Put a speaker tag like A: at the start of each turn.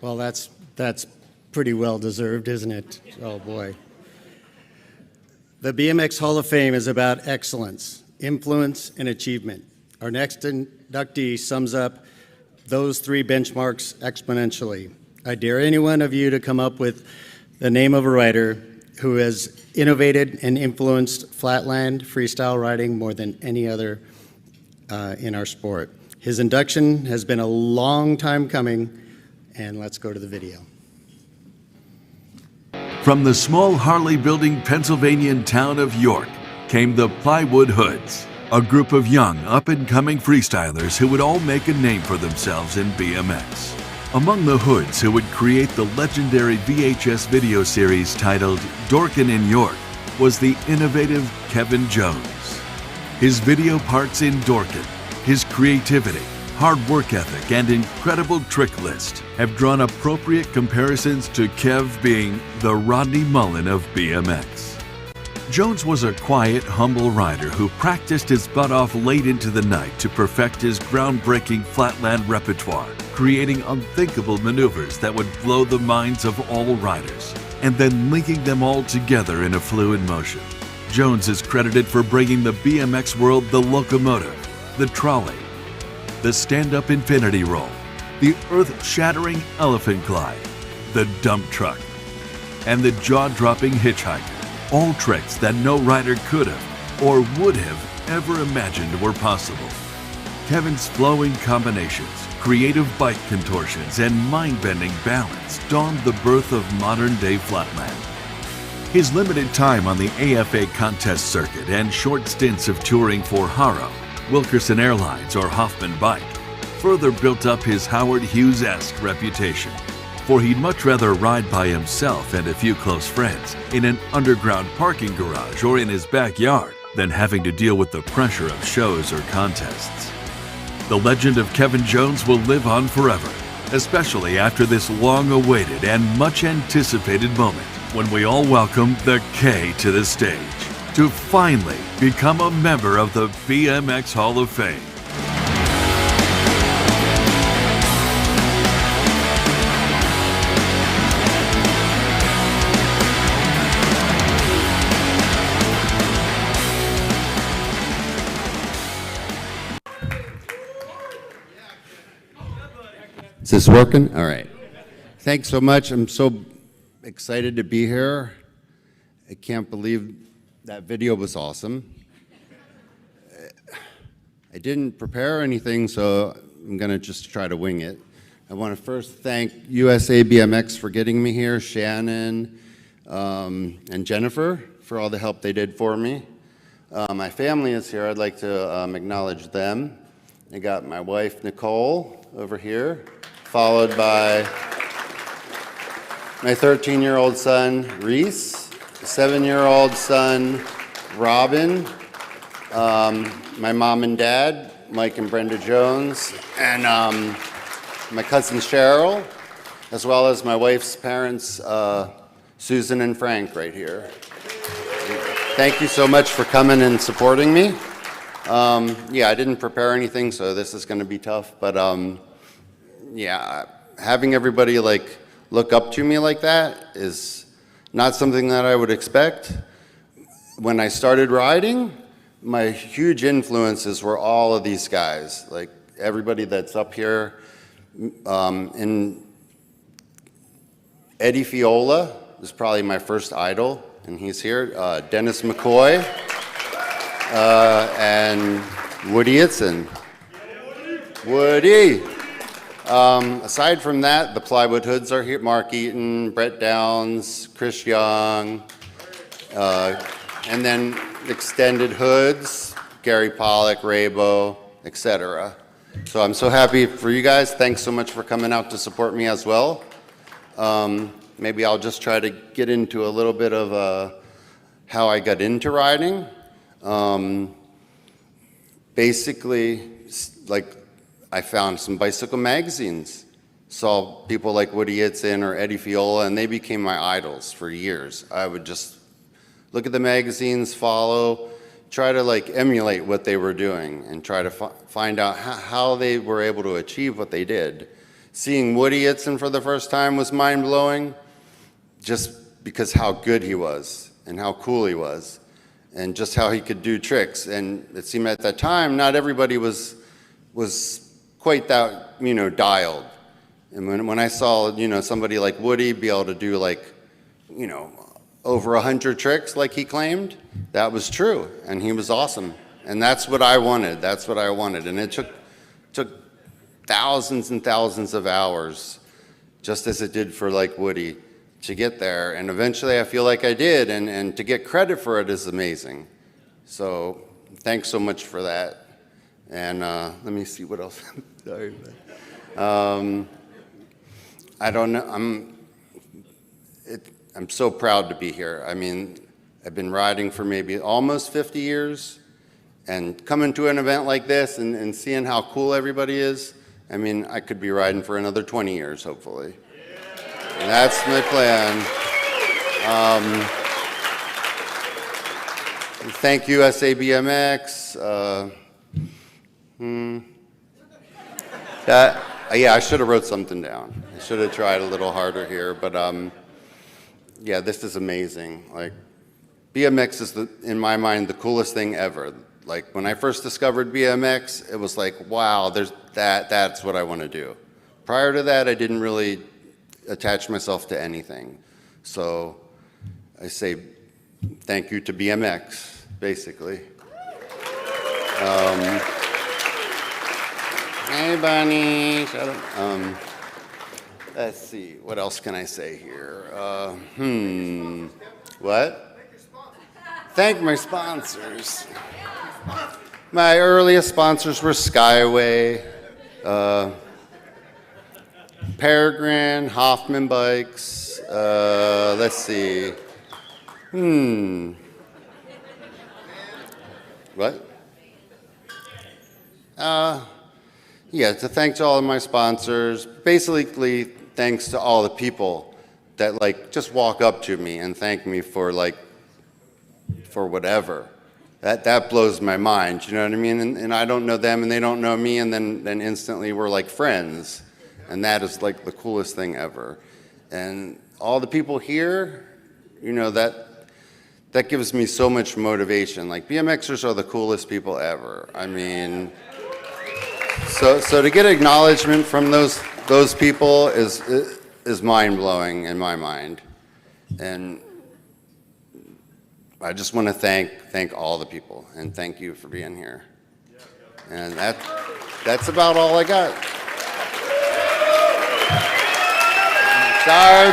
A: Well, that's pretty well deserved, isn't it? Oh boy. The BMX Hall of Fame is about excellence, influence, and achievement. Our next inductee sums up those three benchmarks exponentially. I dare any one of you to come up with the name of a rider who has innovated and influenced flatland freestyle riding more than any other in our sport. His induction has been a long time coming, and let's go to the video.
B: From the small Harley-building Pennsylvanian town of York came the Plywood Hoods, a group of young, up-and-coming freestylers who would all make a name for themselves in BMX. Among the Hoods who would create the legendary VHS video series titled Dorkin' in York was the innovative Kevin Jones. His video parts in Dorkin', his creativity, hard work ethic, and incredible trick list have drawn appropriate comparisons to Kev being the Rodney Mullen of BMX. Jones was a quiet, humble rider who practiced his butt off late into the night to perfect his groundbreaking flatland repertoire, creating unthinkable maneuvers that would blow the minds of all riders, and then linking them all together in a fluid motion. Jones is credited for bringing the BMX world the locomotive, the trolley, the stand-up infinity roll, the earth-shattering elephant glide, the dump truck, and the jaw-dropping hitchhiker. All tricks that no rider could have or would have ever imagined were possible. Kevin's flowing combinations, creative bike contortions, and mind-bending balance dawned the birth of modern-day flatland. His limited time on the AFA contest circuit and short stints of touring for Haro, Wilkerson Airlines, or Hoffman Bike further built up his Howard Hughes-esque reputation. For he'd much rather ride by himself and a few close friends in an underground parking garage or in his backyard than having to deal with the pressure of shows or contests. The legend of Kevin Jones will live on forever, especially after this long-awaited and much-anticipated moment when we all welcome the K to the stage to finally become a member of the BMX Hall of Fame.
C: Is this working? All right. Thanks so much. I'm so excited to be here. I can't believe that video was awesome. I didn't prepare anything, so I'm going to just try to wing it. I want to first thank USA BMX for getting me here, Shannon and Jennifer for all the help they did for me. My family is here. I'd like to acknowledge them. I got my wife, Nicole, over here, followed by my 13-year-old son, Reese, 7-year-old son, Robin, my mom and dad, Mike and Brenda Jones, and my cousin Cheryl, as well as my wife's parents, Susan and Frank, right here. Thank you so much for coming and supporting me. Yeah, I didn't prepare anything, so this is going to be tough, but yeah, having everybody look up to me like that is not something that I would expect. When I started riding, my huge influences were all of these guys, like everybody that's up here. And Eddie Fiola is probably my first idol, and he's here. Dennis McCoy and Woody Itzen. Woody! Aside from that, the Plywood Hoods are here. Mark Eaton, Brett Downs, Chris Young, and then extended hoods, Gary Pollock, Raybo, etc. So I'm so happy for you guys. Thanks so much for coming out to support me as well. Maybe I'll just try to get into a little bit of how I got into riding. Basically, I found some bicycle magazines, saw people like Woody Itzen or Eddie Fiola, and they became my idols for years. I would just look at the magazines, follow, try to emulate what they were doing and try to find out how they were able to achieve what they did. seeing Woody Itson for the first time was mind-blowing, just because how good he was and how cool he was and just how he could do tricks. And it seemed at that time not everybody was quite that, dialed. And when I saw, somebody like Woody be able to do like, over 100 tricks like he claimed, that was true, and he was awesome. And that's what I wanted. That's what I wanted. And it took thousands and thousands of hours, just as it did for like Woody, to get there. And eventually I feel like I did, and to get credit for it is amazing. So thanks so much for that. And let me see what else. Sorry. I don't know. I'm so proud to be here. I mean, I've been riding for maybe almost 50 years, and coming to an event like this and seeing how cool everybody is, I mean, I could be riding for another 20 years, hopefully. And that's my plan. Thank you, SABMX. Yeah, I should have wrote something down. I should have tried a little harder here, but yeah, this is amazing. Like, BMX is, in my mind, the coolest thing ever. Like, when I first discovered BMX, it was like, wow, that's what I want to do. Prior to that, I didn't really attach myself to anything. So I say thank you to BMX, basically. Hey, Bunny. Shut up. Let's see. What else can I say here? What? Thank my sponsors. My earliest sponsors were Skyway, Peregrine, Hoffman Bikes. Let's see. What? Yeah, to thank to all of my sponsors. Basically, thanks to all the people that like just walk up to me and thank me for whatever. That blows my mind, you know what I mean? And I don't know them and they don't know me, and then instantly we're like friends. And that is like the coolest thing ever. And all the people here, that gives me so much motivation. Like, BMXers are the coolest people ever. I mean, so to get acknowledgement from those people is mind-blowing in my mind. And I just want to thank all the people, and thank you for being here. And that's about all I got. Sorry.